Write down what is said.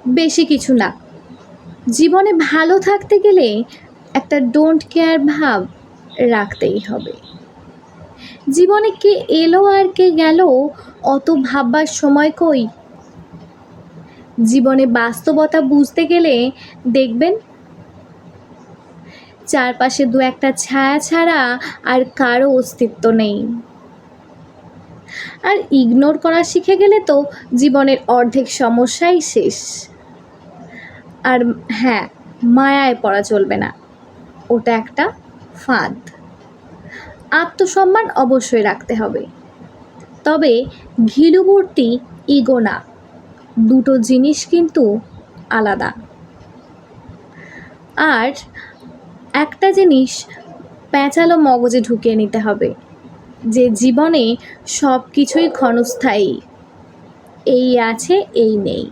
বেশি কিছু না। জীবনে ভালো থাকতে গেলে একটা ডোন্ট কেয়ার ভাব রাখতেই হবে। জীবনে কে এলো আর কে গেল অত ভাববার সময় কই। জীবনে বাস্তবতা বুঝতে গেলে দেখবেন চারপাশে দু একটা ছায়া ছাড়া আর কারো অস্তিত্ব নেই। আর ইগনোর করা শিখে গেলে তো জীবনের অর্ধেক সমস্যাই শেষ। আর হ্যাঁ, মায়ায় পড়া চলবে না, ওটা একটা ফাঁদ। আত্মসম্মান অবশ্যই রাখতে হবে, তবে ঘিলুবর্তি ইগো না। দুটো জিনিস কিন্তু আলাদা। আর একটা জিনিস প্যাঁচালো মগজে ঢুকিয়ে নিতে হবে যে জীবনে সব কিছুই ক্ষণস্থায়ী, এই আছে এই নেই।